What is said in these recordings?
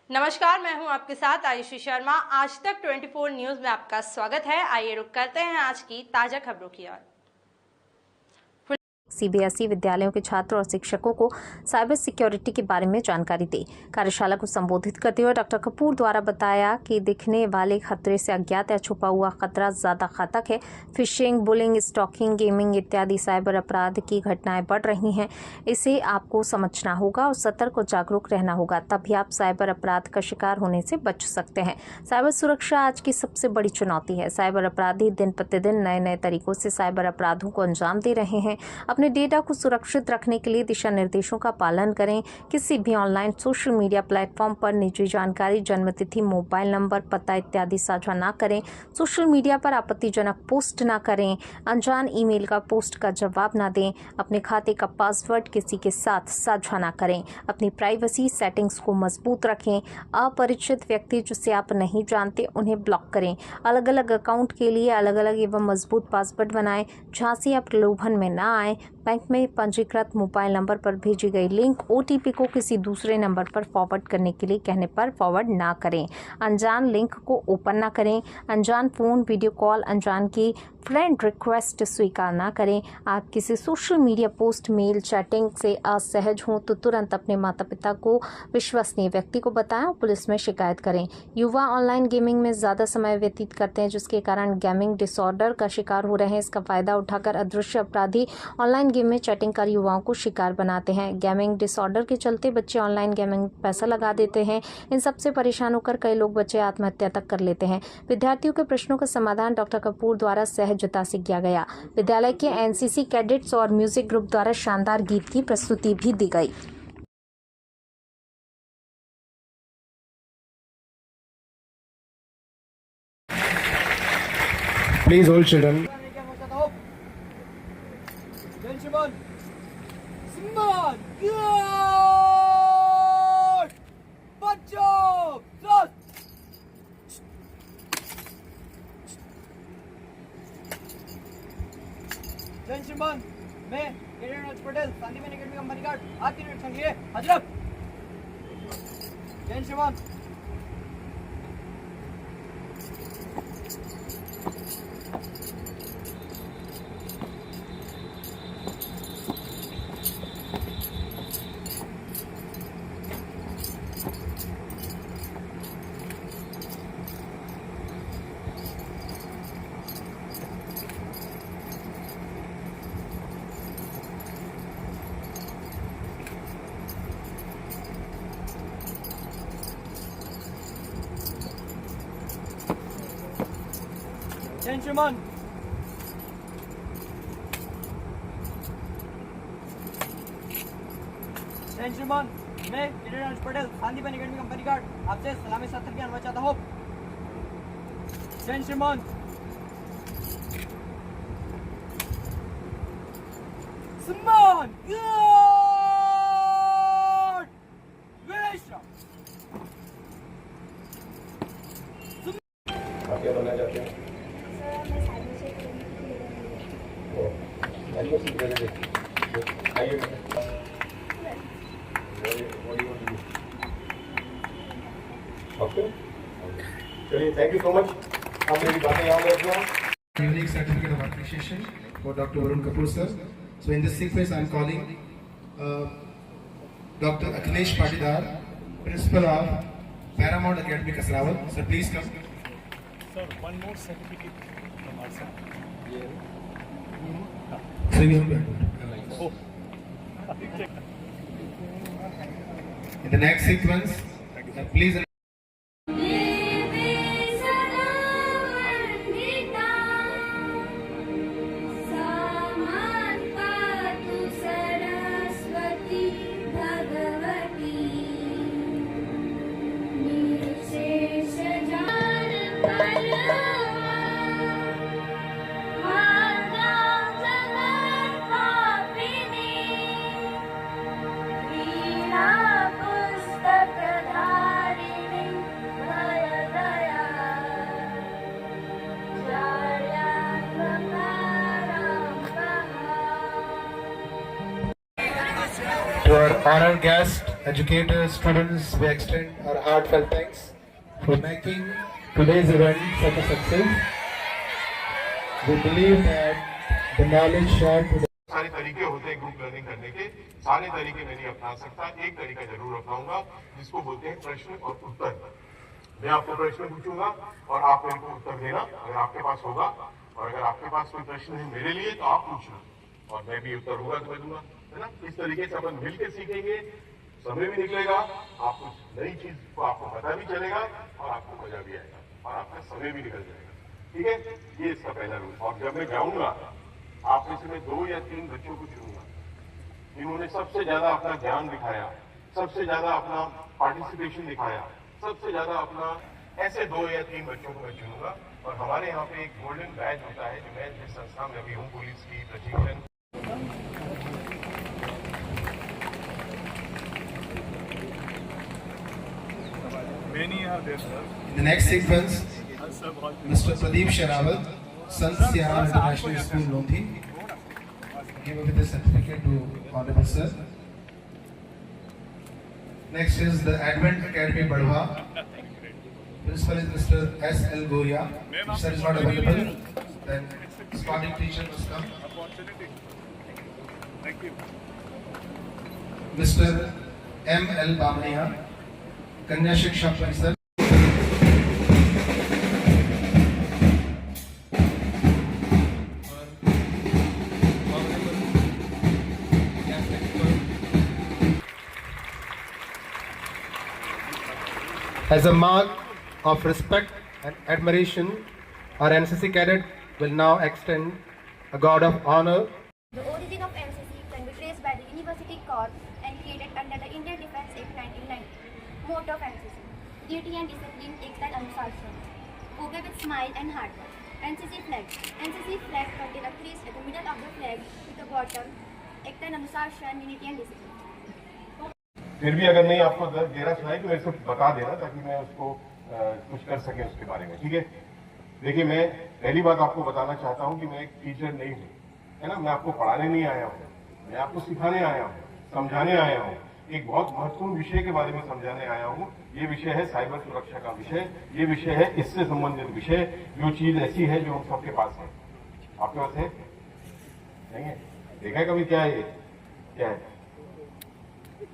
नमस्कार, मैं हूं आपके साथ आयुषी शर्मा। आज तक 24 न्यूज़ में आपका स्वागत है। आइए रुक करते हैं आज की ताज़ा खबरों की ओर। सीबीएसई विद्यालयों के छात्र और शिक्षकों को साइबर सिक्योरिटी के बारे में जानकारी दी। कार्यशाला को संबोधित करते हुए डॉक्टर कपूर द्वारा बताया कि दिखने वाले खतरे से अज्ञात या छुपा हुआ खतरा ज्यादा घातक है। फिशिंग, बुलिंग, स्टॉकिंग, गेमिंग इत्यादि साइबर अपराध की घटनाएं बढ़ रही हैं। इसे आपको समझना होगा और सतर्क और जागरूक रहना होगा, तभी आप साइबर अपराध का शिकार होने से बच सकते हैं। साइबर सुरक्षा आज की सबसे बड़ी चुनौती है। साइबर अपराधी दिन प्रतिदिन नए नए तरीकों से साइबर अपराधों को अंजाम दे रहे हैं। अपने डेटा को सुरक्षित रखने के लिए दिशा निर्देशों का पालन करें। किसी भी ऑनलाइन सोशल मीडिया प्लेटफॉर्म पर निजी जानकारी, जन्मतिथि, मोबाइल नंबर, पता इत्यादि साझा ना करें। सोशल मीडिया पर आपत्तिजनक पोस्ट ना करें। अनजान ईमेल का पोस्ट का जवाब ना दें। अपने खाते का पासवर्ड किसी के साथ साझा ना करें। अपनी प्राइवेसी सेटिंग्स को मजबूत रखें। अपरिचित व्यक्ति जिसे आप नहीं जानते उन्हें ब्लॉक करें। अलग अलग अकाउंट के लिए अलग अलग एवं मजबूत पासवर्ड बनाएं। झांसी या प्रलोभन में ना आए। बैंक में पंजीकृत मोबाइल नंबर पर भेजी गई लिंक ओटीपी को किसी दूसरे नंबर पर फॉरवर्ड करने के लिए कहने पर फॉरवर्ड ना करें। अनजान लिंक को ओपन ना करें। अनजान फोन, वीडियो कॉल, अनजान की फ्रेंड रिक्वेस्ट स्वीकार ना करें। आप किसी social media post, mail, chatting से असहज हों तो तुरंत अपने माता पिता को, विश्वसनीय व्यक्ति को बताएं और पुलिस में शिकायत करें। युवा ऑनलाइन गेमिंग में ज्यादा समय व्यतीत करते हैं, जिसके कारण गेमिंग डिसऑर्डर का शिकार हो रहे हैं। इसका फायदा उठाकर अदृश्य अपराधी ऑनलाइन गेम में चैटिंग कर युवाओं को शिकार बनाते हैं। गेमिंग डिसऑर्डर के चलते बच्चे ऑनलाइन गेमिंग में पैसा लगा देते हैं। इन सबसे परेशान होकर कई लोग बच्चे आत्महत्या तक कर लेते हैं। विद्यार्थियों के प्रश्नों का समाधान डॉक्टर कपूर द्वारा सहजता से किया गया। विद्यालय के एनसीसी कैडेट्स और म्यूजिक ग्रुप द्वारा शानदार गीत की प्रस्तुति भी दी गई। Please hold children. Gentlemen, Simon, good! Bacho, trust! Gentlemen, मैं कैडेट राज पटेल, शांति मैन एकेडमी कंपनी गार्ड, आपकी निरीक्षण के लिए हाजिर। Gentlemen, Gentlemen, Gentlemen, मैं कैडेट राज पटेल, शांति मैन एकेडमी कंपनी गार्ड, आपसे सलामी सत्र की अनुमति चाहता हूँ। Gentlemen, Simon, good! Vishra. आप क्या बनना चाहते हैं? Cyber security. आइए। ओके। चलिए, थैंक यू सो मच। आप मेरी बातें याद रखना। Unique certificate of appreciation for Dr. Varun Kapoor sir. So in this sequence, I am calling Dr. Akhilesh Patidar, Principal of Paramount Academy, Kasrawal. Sir, please come. Sir, one more certificate from our side. So you Oh. in the next sequence, please. To our honored guest, educators, students, we extend our heartfelt thanks for making today's event such a success. We believe that the knowledge shared today. सारे तरीके होते हैं group learning करने के, सारे तरीके मैं नहीं अपना सकता, एक तरीका जरूर अपनाऊंगा जिसको बोलते हैं प्रश्न और उत्तर। मैं आपको प्रश्न पूछूंगा और आप मेरे को उत्तर देना अगर आपके पास होगा, और अगर आपके पास कोई प्रश्न है मेरे लिए तो आप पूछना और मैं भी उत्तर होगा तो मैं दूंगा, है ना। इस तरीके से अपन मिलकर सीखेंगे, समय भी निकलेगा, आप कुछ नई चीज को आपको पता भी चलेगा और आपको मजा भी आएगा और आपका समय भी निकल जाएगा। ठीक है, ये इसका पहला रूल। और जब मैं जाऊंगा आप में से मैं 2 या 3 बच्चों को चुनूंगा जिन्होंने सबसे ज्यादा अपना ज्ञान दिखाया, सबसे ज्यादा अपना पार्टिसिपेशन दिखाया, सबसे ज्यादा अपना, ऐसे 2 या 3 बच्चों को मैं चुनूंगा। और हमारे यहाँ पे एक गोल्डन बैच होता है जो मैं जिस संस्था में अभी हूँ, पुलिस की प्रशिक्षण। Many are there, sir. In the next sequence, Mr. Pradeep Sherawat, Sant Siaran International School, Londhi, give away the certificate to Honorable Sir. Next is the Advent Academy Badwa. Principal is Mr. S.L. Goria. If sir is not available, then starting teacher must come. Opportunity. Thank you. Mr. M.L. Bamania, Kanya Shiksha Parisar. As a mark of respect and admiration, our NCC cadet will now extend a guard of honor. The origin of NCC can be traced by the University Corps and created under the Indian Defence Act 1990. Motto of NCC: duty and discipline, ekta and अनुशासन. Obey with smile and hard work. NCC flag. NCC flag contains a crease at the middle of the flag with the bottom, ekta and अनुशासन, unity and discipline. फिर भी अगर नहीं आपको देना चाहिए तो मेरे से बता देना ताकि मैं उसको कुछ कर सके उसके बारे में। ठीक है, देखिए मैं पहली बात आपको बताना चाहता हूं कि मैं एक टीचर नहीं हूं, है ना। मैं आपको पढ़ाने नहीं आया हूं, मैं आपको सिखाने आया हूं, समझाने आया हूं, एक बहुत महत्वपूर्ण विषय के बारे में समझाने आया हूं। ये विषय है साइबर सुरक्षा का विषय, ये विषय है इससे संबंधित विषय, जो चीज ऐसी है जो हम सबके पास है। आपके पास है नहीं है? देखा है कभी क्या है ये, क्या है,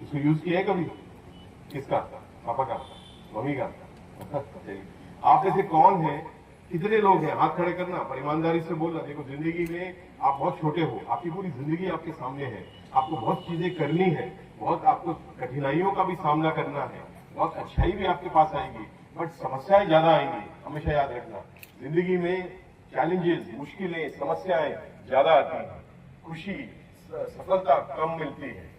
इसको यूज किया है कभी? किसका? पापा का, मम्मी का? चलिए, आप जैसे कौन है, कितने लोग हैं, हाथ खड़े करना, पर ईमानदारी से बोलना। देखो जिंदगी में आप बहुत छोटे हो, आपकी पूरी जिंदगी आपके सामने है, आपको बहुत चीजें करनी है, बहुत आपको कठिनाइयों का भी सामना करना है, बहुत अच्छाई भी आपके पास आएगी, बट समस्याएं ज्यादा आएंगी। हमेशा याद रखना, जिंदगी में चैलेंजेस, मुश्किलें, समस्याएं ज्यादा आती हैं, खुशी, सफलता कम मिलती है।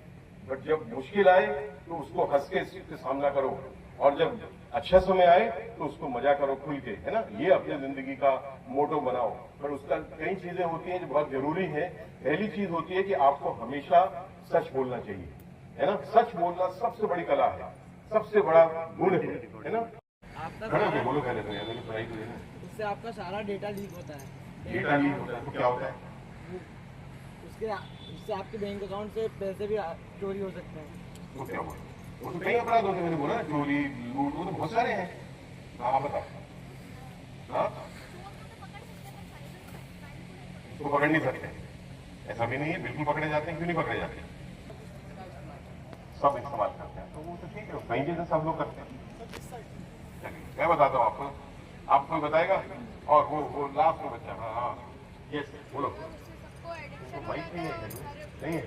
बट जब मुश्किल आए तो उसको हंस के सामना करो, और जब अच्छा समय आए तो उसको मजा करो खुल के, है ना। ये अपनी जिंदगी का मोटो बनाओ। पर उसका कई चीजें होती हैं जो बहुत जरूरी है। पहली चीज होती है कि आपको हमेशा सच बोलना चाहिए, है ना। सच बोलना सबसे बड़ी कला है, सबसे बड़ा गुण है ना। आपका बोलो पहले तो यार, पढ़ाई को लेना। उससे आपका सारा डेटा लीक होता है। डेटा लीक होता है तो क्या होता है? उससे आपके बैंक अकाउंट से पैसे भी चोरी हो सकते हैं। तो क्या हुआ? वो तो कई अपराध होते हैं, मैंने बोला ना, चोरी, लूट, वो तो बहुत सारे हैं। हाँ बताओ, हाँ उसको पकड़ नहीं सकते, ऐसा भी नहीं है। बिल्कुल पकड़े जाते हैं, क्यों नहीं पकड़े जाते? सब इस्तेमाल करते हैं, तो वो तो ठीक है, कई चीजें सब लोग करते हैं। चलिए मैं बताता हूँ आपको, आपको बताएगा। और वो लास्ट में बच्चा, हाँ हाँ यस बोलो। तो माइक नहीं है, नहीं है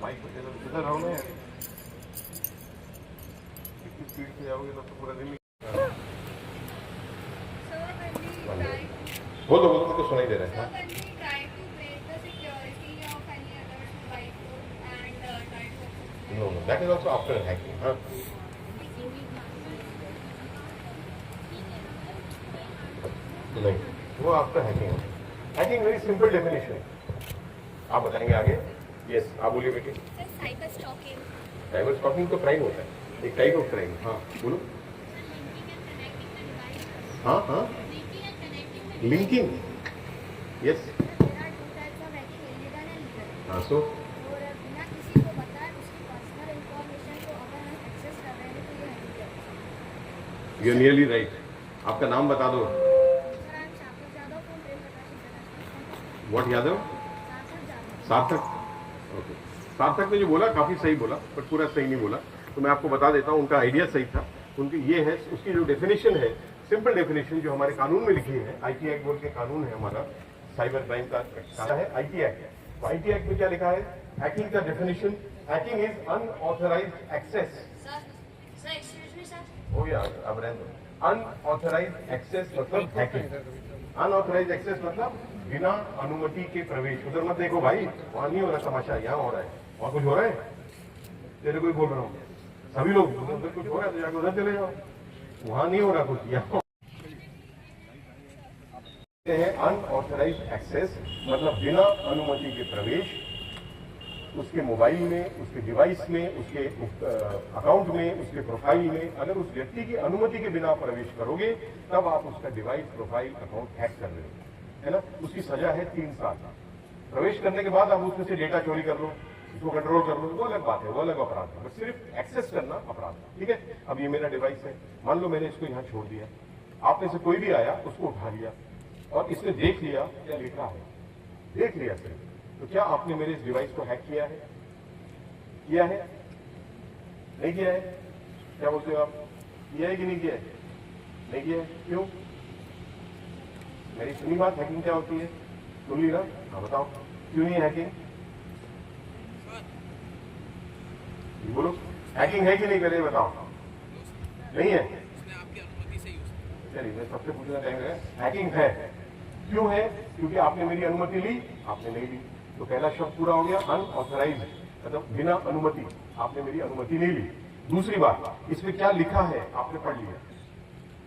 माइक, किधर रहो ना, स्पीड से जाओगे तो पूरा दिन बोलो बोलो, मुझको सुनाई दे रहा है। No, that is also after hacking. Huh? नहीं, वो आफ्टर हैकिंग है। हैकिंग वेरी सिंपल डेफिनेशन, आप बताएंगे आगे। यस आप बोलिए बेटी। Cyber stalking. साइबर स्टॉकिंग तो क्राइम होता है, एक टाइप ऑफ क्राइम। हाँ बोलो। हाँ हाँ लिंकिंग, यस हाँ। So you are nearly right. आपका नाम बता दो। व्हाट यादव? सार्थक। ओके, सार्थक ने जो बोला काफी सही बोला, पर पूरा सही नहीं बोला, तो मैं आपको बता देता हूँ। उनका आइडिया सही था। उनकी ये है, उसकी जो डेफिनेशन है, सिंपल डेफिनेशन जो हमारे कानून में लिखी है, आईटी एक्ट बोल के कानून है हमारा, साइबर क्राइम का है आईटी एक्ट। तो आईटी एक्ट में क्या लिखा है? हैकिंग का definition, hacking is unauthorised access. हो गया, अब रहने दो। अनऑथराइज्ड एक्सेस मतलब हैकिंग। अनऑथराइज्ड एक्सेस मतलब बिना अनुमति के प्रवेश। उधर मत देखो भाई, वहां नहीं हो रहा तमाशा, यहाँ हो रहा है। और कुछ हो रहा है? तेरे को ही बोल रहा हूँ, सभी लोग उधर कुछ हो रहा है तो जाकर उधर चले जाओ, वहां नहीं हो रहा कुछ। यहाँ अनऑथराइज्ड एक्सेस मतलब बिना अनुमति के प्रवेश, उसके मोबाइल में, उसके डिवाइस में, उसके अकाउंट में, उसके प्रोफाइल में। अगर उस व्यक्ति की अनुमति के बिना प्रवेश करोगे तब आप उसका डिवाइस, प्रोफाइल, अकाउंट हैक कर रहे हो, है ना। उसकी सजा है 3 साल। प्रवेश करने के बाद आप उसमें से डेटा चोरी कर लो, उसको कंट्रोल कर लो, वो अलग बात है, वो अलग अपराध है। बट सिर्फ एक्सेस करना अपराध है, ठीक है। अब ये मेरा डिवाइस है, मान लो मैंने इसको यहाँ छोड़ दिया, आप में से कोई भी आया, उसको उठा लिया और इसने देख लिया क्या लिखा है, देख लिया सिर्फ, तो क्या आपने मेरे इस डिवाइस को हैक किया है? किया है? नहीं किया है? क्या बोलते हो आप? किया है कि नहीं किया है? नहीं किया है। क्यों? मेरी सुनी बात, हैकिंग क्या होती है? सुन ली ना? हाँ बताओ, क्यों नहीं हैकिंग? बोलो, हैकिंग है कि नहीं, पहले बताओ। नहीं है? चलिए मैं सबसे पूछना चाहेंगे, हैकिंग है, क्यों है? क्योंकि आपने मेरी अनुमति ली, आपने नहीं ली। तो पहला शब्द पूरा हो गया, अनऑथराइज्ड मतलब बिना अनुमति, आपने मेरी अनुमति नहीं ली। दूसरी बात, इसमें क्या लिखा है आपने पढ़ लिया,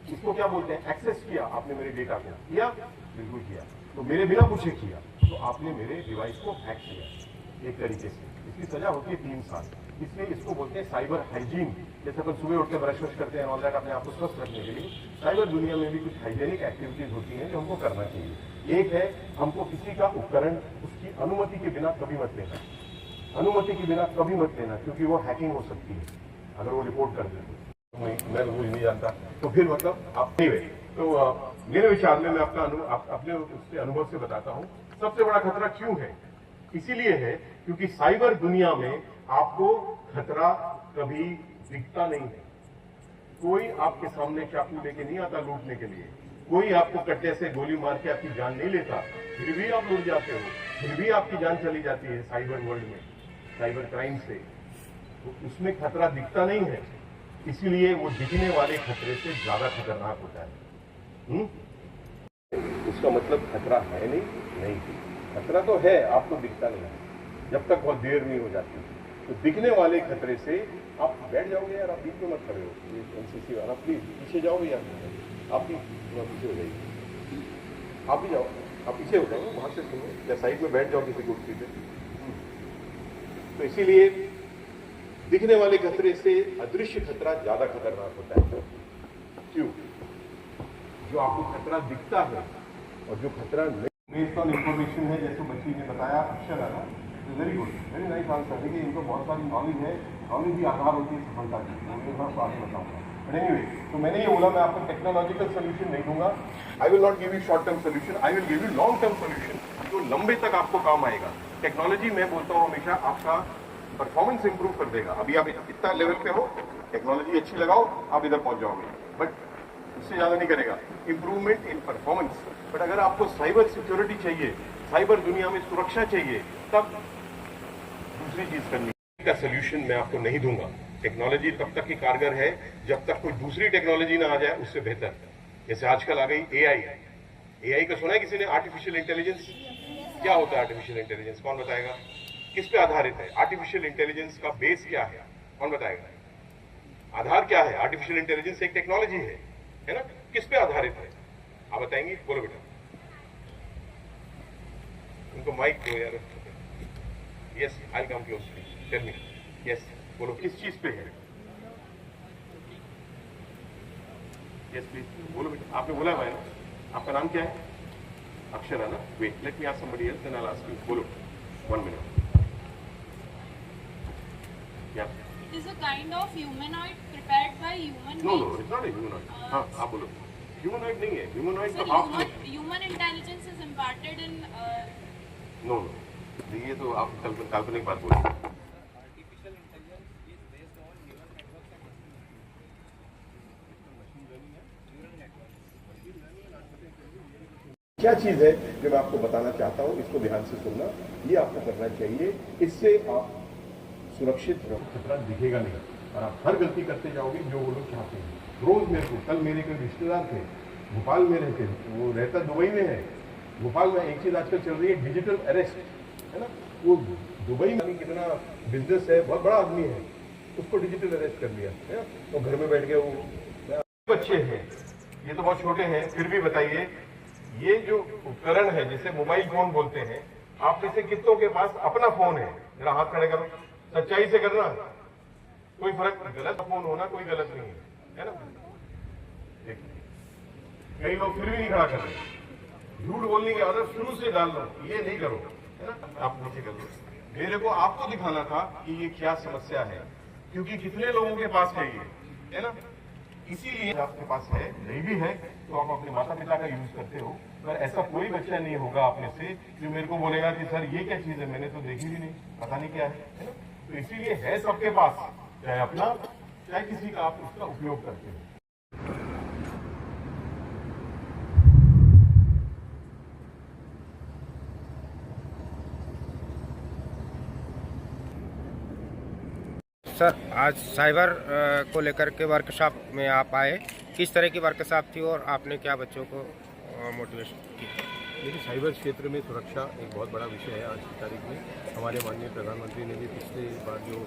इसको क्या बोलते हैं? एक्सेस किया आपने मेरे डेटा को, किया? बिल्कुल किया। तो मेरे बिना पूछे किया, तो आपने मेरे डिवाइस को हैक किया एक तरीके से। इसकी सजा होती है 3 साल। इसलिए इसको बोलते हैं साइबर हाइजीन। जैसे अपन सुबह उठ के ब्रश वश करते हैं और अपने आप को स्वस्थ रखने के लिए, साइबर दुनिया में भी कुछ हाइजेनिक एक्टिविटीज होती हैं जो हमको करना चाहिए। एक है, हमको किसी का उपकरण उसकी अनुमति के बिना कभी मत लेना, अनुमति के बिना कभी मत लेना, क्योंकि वो हैकिंग हो सकती है अगर वो रिपोर्ट कर दे। मैं रूल नहीं जानता तो फिर मतलब आप नहीं। तो मेरे विचार में मैं अपने उससे अनुभव से बताता हूं, सबसे बड़ा खतरा क्यों है? इसीलिए है क्योंकि साइबर दुनिया में आपको खतरा कभी दिखता नहीं है। कोई आपके सामने चाकू लेके नहीं आता लूटने के लिए, कोई आपको कट्टे से गोली मार के आपकी जान नहीं लेता, फिर भी आप लूट जाते हो, फिर भी आपकी जान चली जाती है साइबर वर्ल्ड में, साइबर क्राइम से। तो उसमें खतरा दिखता नहीं है, इसीलिए वो दिखने वाले खतरे से ज्यादा खतरनाक होता है। उसका मतलब खतरा है नहीं, खतरा तो है, आपको दिखता नहीं है जब तक बहुत देर नहीं हो जाती। तो दिखने वाले खतरे से आप बैठ जाओगे यार, आप बीच में मत खड़े हो, एनसीसी वाला प्लीज पीछे जाओ यार, आप भी पीछे हो जाइए, आप भी जाओ, आप पीछे हो जाओ, वहां से सुनो या साइड में बैठ जाओ किसी कुर्सी पे। तो इसीलिए दिखने वाले खतरे से अदृश्य खतरा ज्यादा खतरनाक होता है। क्यों? जो आपको खतरा दिखता है और जो खतरा नहीं, बेस्ड ऑन इंफॉर्मेशन है, जैसे बच्ची ने बताया, अक्षर है ना, very good, very nice answer. देखिए इनको बहुत सारी नॉलेज है, नॉलेज ही आधार होती है सफलता की, मैं आपको आगे बताऊंगा। बट एनीवे, तो मैंने ये बोला मैं आपको टेक्नोलॉजिकल सोल्यूशन नहीं दूंगा, I will not give you short term solution, I will give you long term solution जो लंबे तक आपको काम आएगा। टेक्नोलॉजी मैं बोलता हूँ हमेशा आपका परफॉर्मेंस इंप्रूव कर देगा। अभी आप इतना लेवल पे हो, टेक्नोलॉजी अच्छी लगाओ, आप इधर पहुंच जाओगे, बट इससे ज्यादा नहीं करेगा इंप्रूवमेंट इन परफॉर्मेंस। बट अगर आपको साइबर सिक्योरिटी चाहिए, साइबर दुनिया में सुरक्षा चाहिए, तब दूसरी चीज करनी का सोल्यूशन मैं आपको नहीं दूंगा। टेक्नोलॉजी तब तक ही कारगर है जब तक कोई दूसरी टेक्नोलॉजी ना आ जाए उससे बेहतर। जैसे आजकल आ गई एआई का सुना है किसी ने? आर्टिफिशियल इंटेलिजेंस क्या होता है? आर्टिफिशियल इंटेलिजेंस कौन बताएगा? किस पे आधारित है? आर्टिफिशियल इंटेलिजेंस का बेस क्या है? कौन बताएगा? आधार क्या है? आर्टिफिशियल इंटेलिजेंस एक टेक्नोलॉजी है ना? किस पे आधारित है आप बताएंगे? बोलो बेटा, उनको माइक दो यार। Yes, I come close, tell me. Yes, बोलो किस चीज पे है? यस प्लीज बोलो बेटा, आपने बोला है ना? आपका नाम क्या है? अक्षर है ना? Wait, let me ask somebody else then I will ask you. बोलो, 1 minute. Yeah. It is a kind of humanoid prepared by human no beings. No it's not a humanoid. हाँ आप बोलो। ह्यूमनॉइड नहीं है, ह्यूमनॉइड Sir, तो half human intelligence is imparted in. No no, ये तो आप काल्पनिक बात बोल रहे हैं। क्या चीज है जो मैं आपको बताना चाहता हूँ, इसको ध्यान से सुनना, ये आपको करना चाहिए। इससे आप सुरक्षित रहो, खतरा दिखेगा नहीं और आप हर गलती करते जाओगे जो वो लोग चाहते हैं। रोज मेरे को, कल मेरे कोई रिश्तेदार थे भोपाल में रहते, वो रहता दुबई में है। भोपाल में एक चीज आजकल चल रही है, डिजिटल अरेस्ट, है ना। वो दुबई में कितना बिजनेस है, बहुत बड़ा आदमी है, उसको डिजिटल अरेस्ट कर लिया है। तो घर में बैठ गया वो। बच्चे हैं, ये तो बहुत छोटे हैं, फिर भी बताइए, ये जो उपकरण है जिसे मोबाइल फोन बोलते हैं, आप में से कितनों के पास अपना फोन है? जरा हाथ खड़े करो, सच्चाई से करना। कोई फर्क, गलत फोन होना कोई गलत नहीं है ना। कई लोग फिर भी नहीं खड़ा कर रहे, झूठ बोलने की आदत शुरू से डाल लो, ये नहीं करो, है ना। आप नीचे कर लो। मेरे को आपको दिखाना था कि ये क्या समस्या है, क्योंकि कितने लोगों के पास है ये, है ना। इसीलिए आपके पास है, नहीं भी है तो आप अपने माता पिता का यूज करते हो। पर ऐसा कोई बच्चा नहीं होगा आप में से जो मेरे को बोलेगा कि सर ये क्या चीज है, मैंने तो देखी भी नहीं, पता नहीं क्या है ना। तो इसीलिए है सबके पास, चाहे अपना चाहे किसी का, आप उसका उपयोग करते हो। सर, आज साइबर को लेकर के वर्कशॉप में आप आए, किस तरह की वर्कशॉप थी और आपने क्या बच्चों को मोटिवेशन की? देखिए, साइबर क्षेत्र में सुरक्षा एक बहुत बड़ा विषय है। आज की तारीख में हमारे माननीय प्रधानमंत्री ने भी पिछले बार जो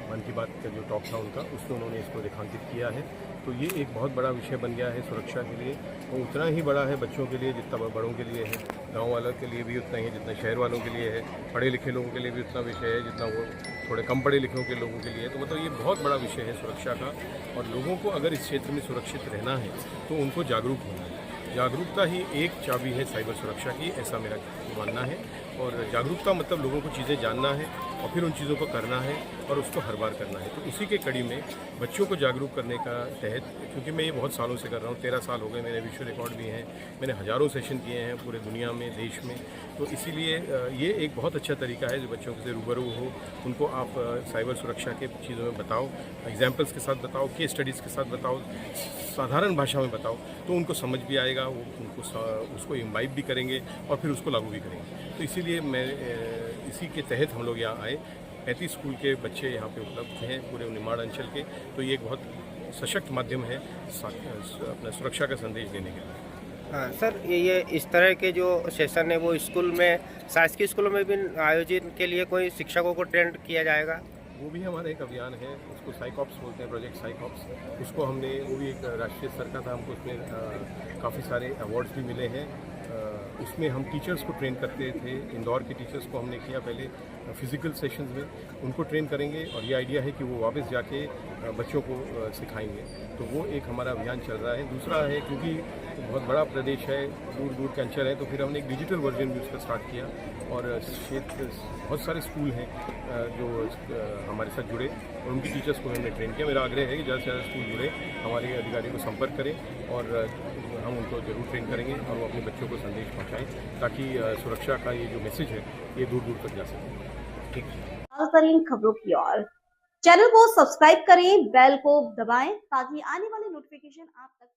मन की बात का जो टॉक था उनका, उसमें उन्होंने इसको रेखांकित किया है। तो ये एक बहुत बड़ा विषय बन गया है सुरक्षा के लिए, और उतना ही बड़ा है बच्चों के लिए जितना बड़ों के लिए है, गांव वालों के लिए भी उतना ही, जितना शहर वालों के लिए है, पढ़े लिखे लोगों के लिए भी उतना विषय है जितना वो थोड़े कम पढ़े लिखे के लोगों के लिए। तो मतलब ये बहुत बड़ा विषय है सुरक्षा का, और लोगों को अगर इस क्षेत्र में सुरक्षित रहना है तो उनको जागरूक होना है। जागरूकता ही एक चाबी है साइबर सुरक्षा की, ऐसा मेरा मानना है। और जागरूकता मतलब लोगों को चीज़ें जानना है और फिर उन चीज़ों को करना है और उसको हर बार करना है। तो उसी के कड़ी में बच्चों को जागरूक करने का तहत, क्योंकि मैं ये बहुत सालों से कर रहा हूँ, 13 साल हो गए, मेरे विश्व रिकॉर्ड भी हैं, मैंने हज़ारों सेशन किए हैं पूरे दुनिया में, देश में। तो इसीलिए ये एक बहुत अच्छा तरीका है जो बच्चों से रूबरू हो, उनको आप साइबर सुरक्षा के चीज़ों में बताओ, एग्जाम्पल्स के साथ बताओ, केस स्टडीज़ के साथ बताओ, साधारण भाषा में बताओ, तो उनको समझ भी आएगा, वो उनको उसको इम्बाइब भी करेंगे और फिर उसको लागू भी करेंगे। तो इसीलिए मैं इसी के तहत हम लोग यहाँ आए। 35 स्कूल के बच्चे यहाँ पे उपलब्ध हैं पूरे निमाड़ अंचल के। तो ये एक बहुत सशक्त माध्यम है अपना सुरक्षा का संदेश देने के लिए। हाँ सर, ये इस तरह के जो सेशन है वो स्कूल में, शासकीय स्कूलों में भी आयोजित के लिए कोई शिक्षकों को ट्रेंड किया जाएगा? वो भी हमारा एक अभियान है, उसको साइकॉप्स बोलते हैं, प्रोजेक्ट साइकॉप्स। उसको हमने, वो भी एक राष्ट्रीय स्तर का था, हमको उसमें काफ़ी सारे अवार्ड्स भी मिले हैं। उसमें हम टीचर्स को ट्रेन करते थे। इंदौर के टीचर्स को हमने किया पहले फिजिकल सेशंस में, उनको ट्रेन करेंगे और ये आइडिया है कि वो वापस जाके बच्चों को सिखाएंगे। तो वो एक हमारा अभियान चल रहा है। दूसरा है, क्योंकि बहुत बड़ा प्रदेश है, दूर दूर के अंचल है, तो फिर हमने एक डिजिटल वर्जन भी उसका स्टार्ट किया और क्षेत्र बहुत सारे स्कूल हैं जो हमारे साथ जुड़े और उनकी टीचर्स को हमने ट्रेन किया। मेरा आग्रह है कि ज़्यादा से ज़्यादा स्कूल जुड़े, हमारे अधिकारियों को संपर्क करें और हम उनको जरूर ट्रेन करेंगे और वो अपने बच्चों को संदेश पहुँचाएँ, ताकि सुरक्षा का ये जो मैसेज है ये दूर दूर तक जा सके। ठीक है, करें खबरों की ओर, चैनल को सब्सक्राइब करें, बेल को दबाएं ताकि आने वाले नोटिफिकेशन आप तक